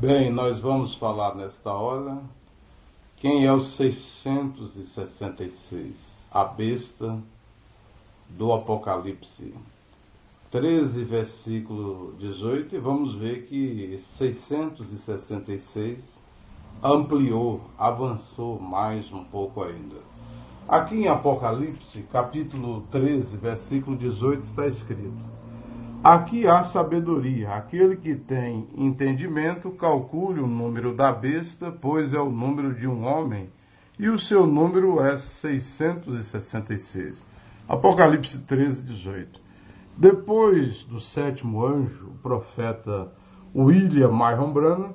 Bem, nós vamos falar nesta hora quem é o 666, a besta do Apocalipse 13, versículo 18, e vamos ver que 666 ampliou, avançou mais um pouco ainda. Aqui em Apocalipse, capítulo 13, versículo 18, está escrito: aqui há sabedoria, aquele que tem entendimento, calcule o número da besta, pois é o número de um homem, e o seu número é 666. Apocalipse 13, 18. Depois do sétimo anjo, o profeta William Marion Branham,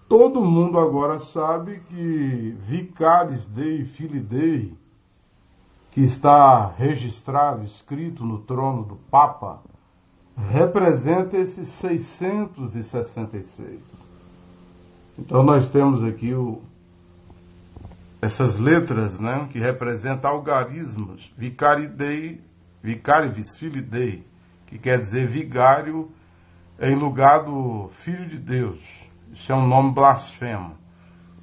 todo mundo agora sabe que Vicaris Dei Filii Dei, que está registrado, escrito no trono do Papa, representa esses 666. Então nós temos aqui essas letras, né, que representam algarismos. Vicari Dei, Vicarivis Filii Dei, que quer dizer vigário em lugar do Filho de Deus. Isso é um nome blasfemo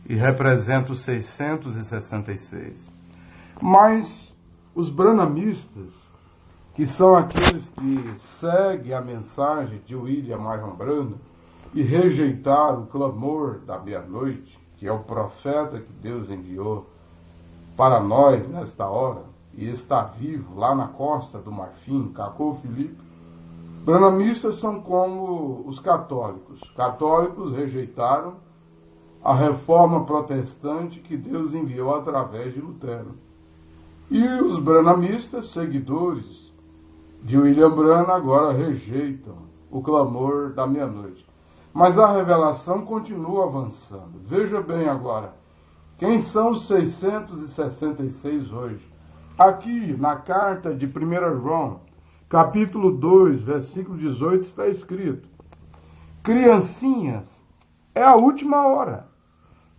e representa os 666. Mas os branhamistas, que são aqueles que seguem a mensagem de William Marion Branham e rejeitaram o clamor da meia-noite, que é o profeta que Deus enviou para nós nesta hora, e está vivo lá na Costa do Marfim, Cacô Filipe. Branhamistas são como os católicos. Católicos rejeitaram a reforma protestante que Deus enviou através de Lutero. E os branhamistas, seguidores de William Branham, agora rejeitam o clamor da meia-noite. Mas a revelação continua avançando. Veja bem agora, quem são os 666 hoje? Aqui, na carta de 1 João, capítulo 2, versículo 18, está escrito: criancinhas, é a última hora.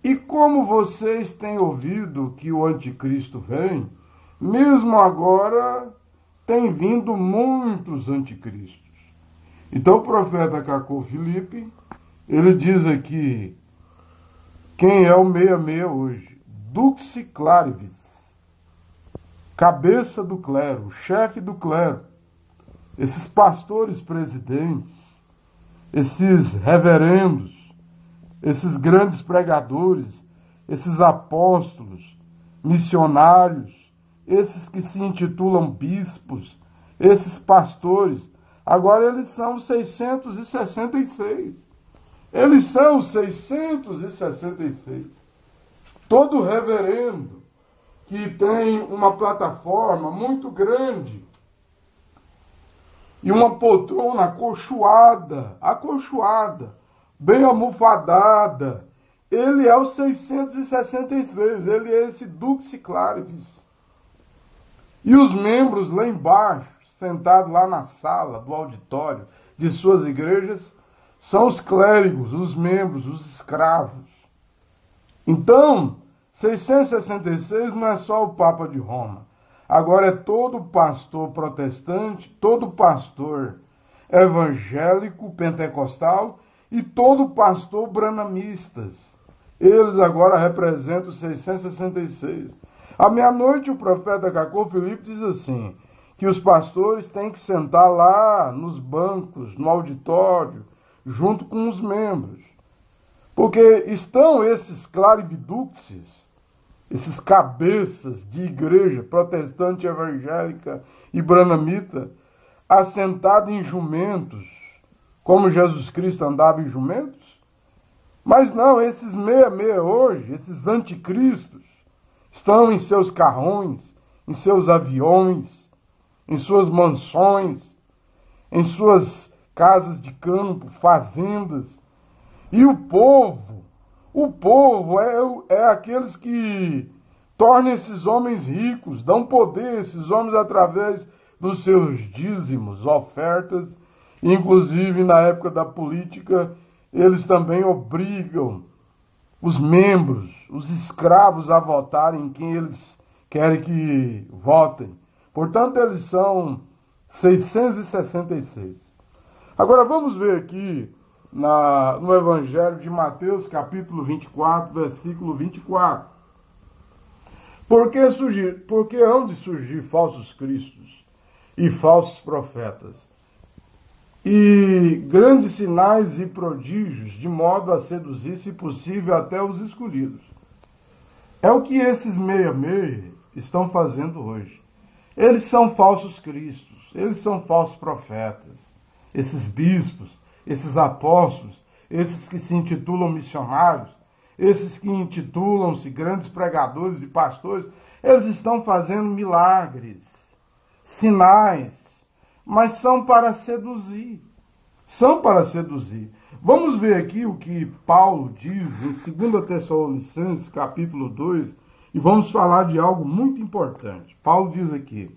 E como vocês têm ouvido que o anticristo vem, mesmo agora tem vindo muitos anticristos. Então o profeta Cacô Filipe, ele diz aqui quem é o 66 hoje: Dux Clarivis, cabeça do clero, chefe do clero. Esses pastores presidentes, esses reverendos, esses grandes pregadores, esses apóstolos, missionários, esses que se intitulam bispos, esses pastores, agora eles são 666. Eles são 666. Todo reverendo que tem uma plataforma muito grande e uma poltrona acolchoada, bem almofadada, ele é o 666, ele é esse Dux Clarivis. E os membros lá embaixo, sentados lá na sala do auditório de suas igrejas, são os clérigos, os membros, os escravos. Então, 666 não é só o Papa de Roma. Agora é todo pastor protestante, todo pastor evangélico, pentecostal e todo pastor branhamistas. Eles agora representam os 666. À meia-noite, o profeta Cacô Filipe diz assim, que os pastores têm que sentar lá nos bancos, no auditório, junto com os membros. Porque estão esses clarividuxes, esses cabeças de igreja protestante, evangélica e branhamita, assentados em jumentos, como Jesus Cristo andava em jumentos? Mas não, esses 66 hoje, esses anticristos, estão em seus carrões, em seus aviões, em suas mansões, em suas casas de campo, fazendas. E o povo é aqueles que tornam esses homens ricos, dão poder a esses homens através dos seus dízimos, ofertas, inclusive na época da política, eles também obrigam os membros, os escravos a votarem em quem eles querem que votem. Portanto, eles são 666. Agora vamos ver aqui no Evangelho de Mateus, capítulo 24, versículo 24. Porque hão de surgir falsos cristos e falsos profetas, e grandes sinais e prodígios, de modo a seduzir, se possível, até os escolhidos. É o que esses meia-meia estão fazendo hoje. Eles são falsos cristos, eles são falsos profetas, esses bispos, esses apóstolos, esses que se intitulam missionários, esses que intitulam-se grandes pregadores e pastores, eles estão fazendo milagres, sinais, mas são para seduzir. São para seduzir. Vamos ver aqui o que Paulo diz em 2 Tessalonicenses, capítulo 2, e vamos falar de algo muito importante. Paulo diz aqui: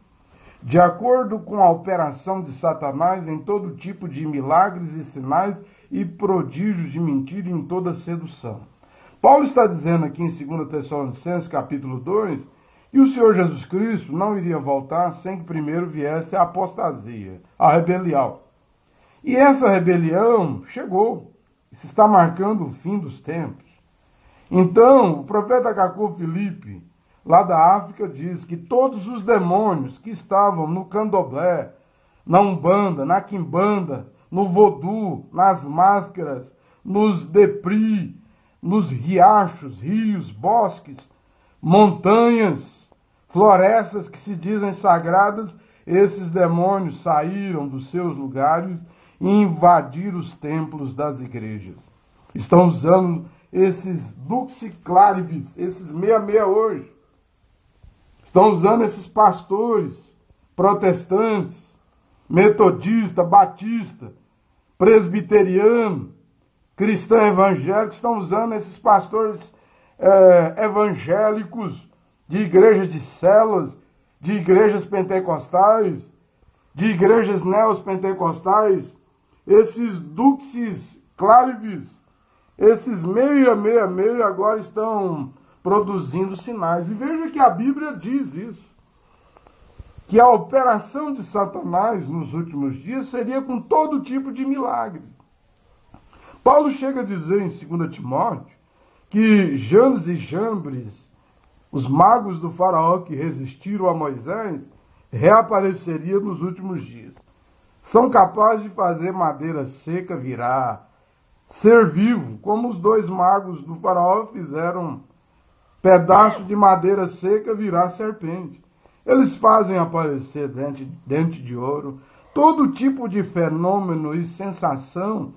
de acordo com a operação de Satanás em todo tipo de milagres e sinais e prodígios de mentira e em toda sedução. Paulo está dizendo aqui em 2 Tessalonicenses, capítulo 2, que o Senhor Jesus Cristo não iria voltar sem que primeiro viesse a apostasia, a rebelião. E essa rebelião chegou, se está marcando o fim dos tempos. Então, o profeta Jacob Filipe, lá da África, diz que todos os demônios que estavam no candomblé, na umbanda, na quimbanda, no vodú, nas máscaras, nos depri, nos riachos, rios, bosques, montanhas, florestas que se dizem sagradas, esses demônios saíram dos seus lugares e invadiram os templos das igrejas. Estão usando esses duxiclárives, esses meia-meia hoje. Estão usando esses pastores protestantes, metodista, batista, presbiteriano, cristão evangélico, estão usando esses pastores evangélicos de igrejas de células, de igrejas pentecostais, de igrejas neopentecostais, esses duxis clarivis, esses meia agora estão produzindo sinais. E veja que a Bíblia diz isso, que a operação de Satanás nos últimos dias seria com todo tipo de milagres. Paulo chega a dizer em 2 Timóteo que Janes e Jambres, os magos do faraó que resistiram a Moisés, reapareceriam nos últimos dias. São capazes de fazer madeira seca virar ser vivo, como os dois magos do faraó fizeram pedaço de madeira seca virar serpente. Eles fazem aparecer dente de ouro, todo tipo de fenômeno e sensação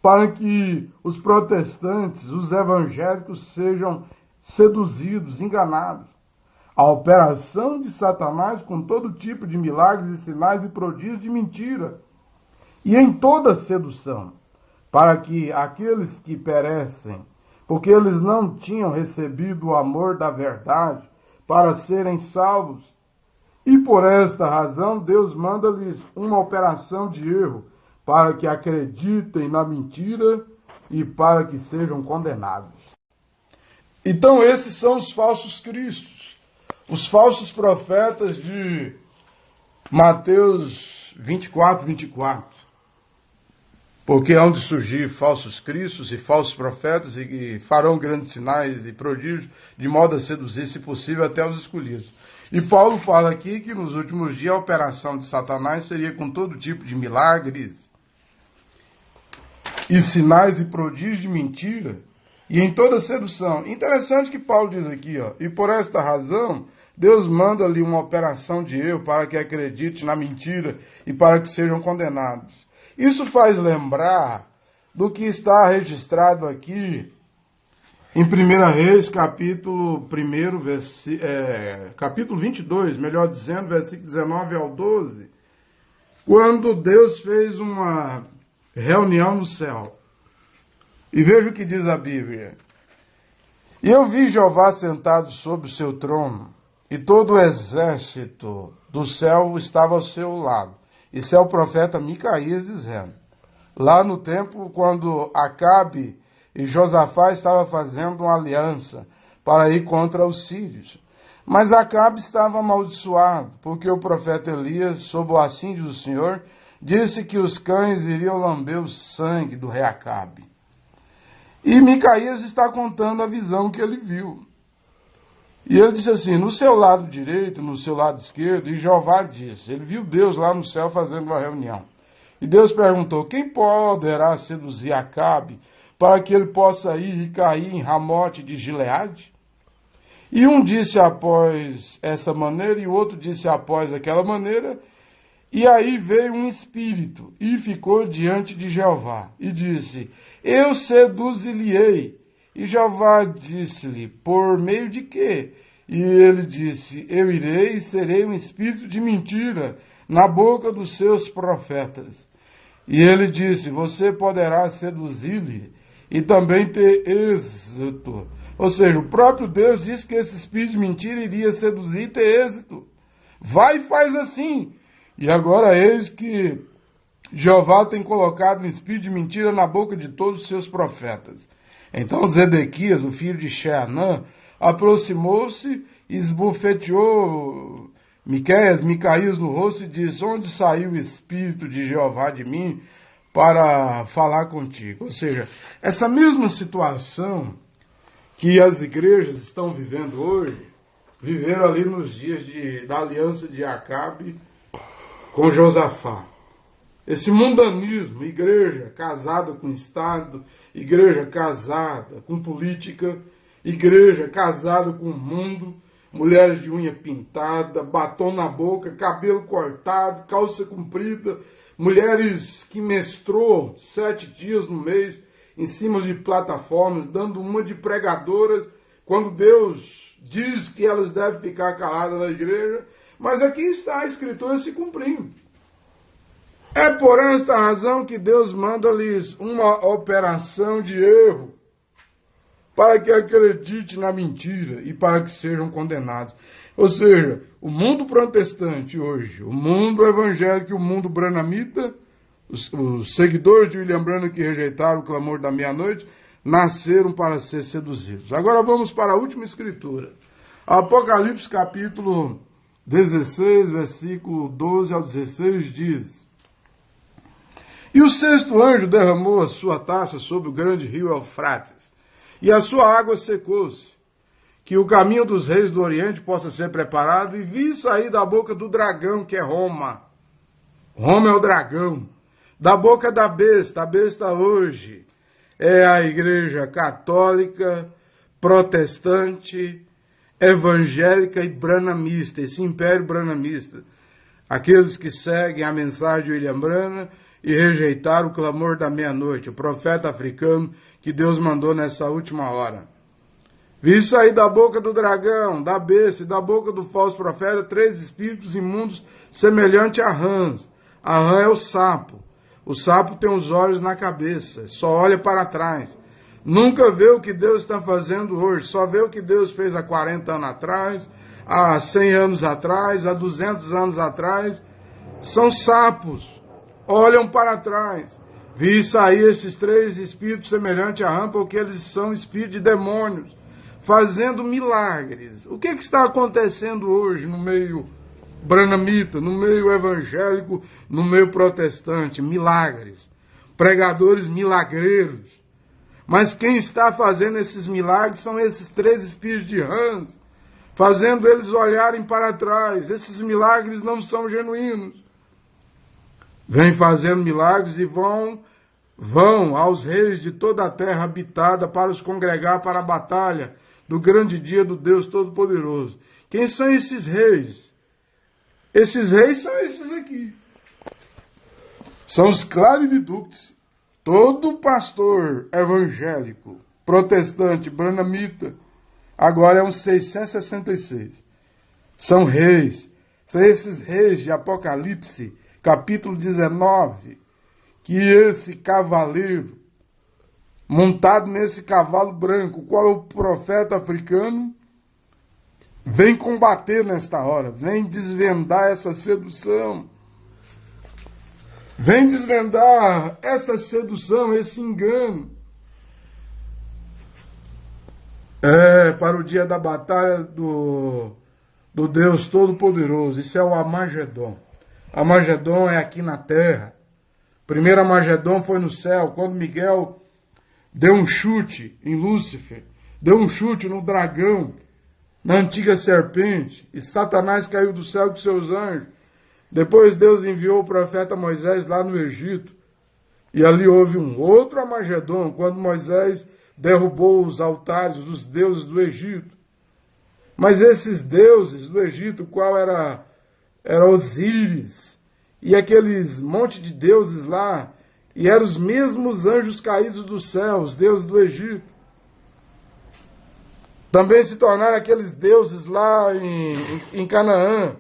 para que os protestantes, os evangélicos sejam seduzidos, enganados. A operação de Satanás com todo tipo de milagres e sinais e prodígios de mentira. E em toda sedução, para que aqueles que perecem, porque eles não tinham recebido o amor da verdade para serem salvos, e por esta razão Deus manda-lhes uma operação de erro, para que acreditem na mentira e para que sejam condenados. Então esses são os falsos cristos, os falsos profetas de Mateus 24, 24. Porque hão de surgir falsos cristos e falsos profetas e que farão grandes sinais e prodígios, de modo a seduzir, se possível, até os escolhidos. E Paulo fala aqui que nos últimos dias a operação de Satanás seria com todo tipo de milagres e sinais e prodígios de mentira e em toda sedução. Interessante que Paulo diz aqui, e por esta razão Deus manda-lhe uma operação de erro para que acredite na mentira e para que sejam condenados. Isso faz lembrar do que está registrado aqui em 1 Reis, capítulo 22, melhor dizendo, versículo 19 ao 12, quando Deus fez uma reunião no céu. E veja o que diz a Bíblia. E eu vi Jeová sentado sobre o seu trono, e todo o exército do céu estava ao seu lado. Isso é o profeta Micaías dizendo. Lá no tempo, quando Acabe e Josafá estavam fazendo uma aliança para ir contra os sírios. Mas Acabe estava amaldiçoado, porque o profeta Elias, sob o assídio do Senhor, disse que os cães iriam lamber o sangue do rei Acabe. E Micaías está contando a visão que ele viu. E ele disse assim, no seu lado direito, no seu lado esquerdo, e Jeová disse, ele viu Deus lá no céu fazendo uma reunião. E Deus perguntou, quem poderá seduzir Acabe para que ele possa ir e cair em Ramote de Gileade? E um disse após essa maneira, e o outro disse após aquela maneira, e aí veio um espírito, e ficou diante de Jeová, e disse, eu seduzir-lhe-ei. E Jeová disse-lhe, por meio de quê? E ele disse, eu irei e serei um espírito de mentira na boca dos seus profetas. E ele disse, você poderá seduzir-lhe e também ter êxito. Ou seja, o próprio Deus disse que esse espírito de mentira iria seduzir e ter êxito. Vai e faz assim. E agora eis que Jeová tem colocado um espírito de mentira na boca de todos os seus profetas. Então Zedequias, o filho de Xeanã, aproximou-se, esbofeteou Micaías no rosto e disse, onde saiu o espírito de Jeová de mim para falar contigo? Ou seja, essa mesma situação que as igrejas estão vivendo hoje, viveram ali nos dias da aliança de Acabe com Josafá. Esse mundanismo, igreja casada com Estado, igreja casada com política, igreja casada com o mundo, mulheres de unha pintada, batom na boca, cabelo cortado, calça comprida, mulheres que menstruam 7 dias no mês em cima de plataformas, dando uma de pregadoras, quando Deus diz que elas devem ficar caladas na igreja, mas aqui está a Escritura se cumprindo. É por esta razão que Deus manda-lhes uma operação de erro, para que acredite na mentira e para que sejam condenados. Ou seja, o mundo protestante hoje, o mundo evangélico e o mundo branamita, os seguidores de William Branham que rejeitaram o clamor da meia-noite, nasceram para ser seduzidos. Agora vamos para a última escritura. Apocalipse capítulo 16, versículo 12 ao 16 diz: E o sexto anjo derramou a sua taça sobre o grande rio Eufrates, e a sua água secou-se, que o caminho dos reis do Oriente possa ser preparado, e vi sair da boca do dragão, que é Roma. Roma é o dragão. Da boca da besta, a besta hoje é a igreja católica, protestante, evangélica e branamista, esse império branamista. Aqueles que seguem a mensagem de William Branham e rejeitaram o clamor da meia-noite, o profeta africano que Deus mandou nessa última hora. Vi sair da boca do dragão, da besta e da boca do falso profeta 3 espíritos imundos semelhantes a rãs. A rã é o sapo. O sapo tem os olhos na cabeça, só olha para trás. Nunca vê o que Deus está fazendo hoje, só vê o que Deus fez há 40 anos atrás, há 100 anos atrás, há 200 anos atrás. São sapos, olham para trás. Vi sair esses 3 espíritos semelhantes a rã, porque eles são espíritos de demônios, fazendo milagres. O que está acontecendo hoje no meio branamita, no meio evangélico, no meio protestante? Milagres. Pregadores milagreiros. Mas quem está fazendo esses milagres são esses 3 espíritos de rãs, fazendo eles olharem para trás. Esses milagres não são genuínos. Vêm fazendo milagres e vão aos reis de toda a terra habitada para os congregar para a batalha do grande dia do Deus Todo-Poderoso. Quem são esses reis? Esses reis são esses aqui. São os clarividux. Todo pastor evangélico, protestante, branamita, agora é um 666. São reis. São esses reis de Apocalipse, capítulo 19, que esse cavaleiro, montado nesse cavalo branco, qual é o profeta africano, vem combater nesta hora, vem desvendar essa sedução, vem desvendar essa sedução, esse engano. Para o dia da batalha do Deus Todo-Poderoso. Isso é o Armagedon. Armagedon é aqui na terra. Primeiro Armagedon foi no céu, quando Miguel deu um chute em Lúcifer, deu um chute no dragão, na antiga serpente, e Satanás caiu do céu com seus anjos. Depois Deus enviou o profeta Moisés lá no Egito, e ali houve um outro Armagedon, quando Moisés derrubou os altares dos deuses do Egito. Mas esses deuses do Egito, qual era Osíris, e aqueles monte de deuses lá, e eram os mesmos anjos caídos do céu, os deuses do Egito. Também se tornaram aqueles deuses lá em Canaã,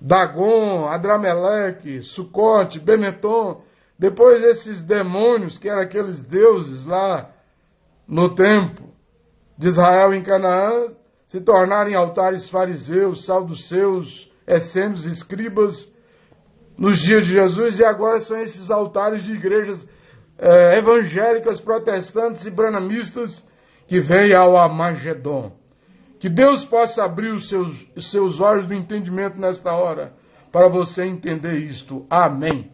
Dagon, Adrameleque, Sucote, Bemeton. Depois esses demônios, que eram aqueles deuses lá no templo de Israel em Canaã, se tornaram em altares fariseus, saduceus, essênios, escribas, nos dias de Jesus, e agora são esses altares de igrejas evangélicas, protestantes e branamistas que vêm ao Armagedon. Que Deus possa abrir os seus olhos do entendimento nesta hora, para você entender isto. Amém.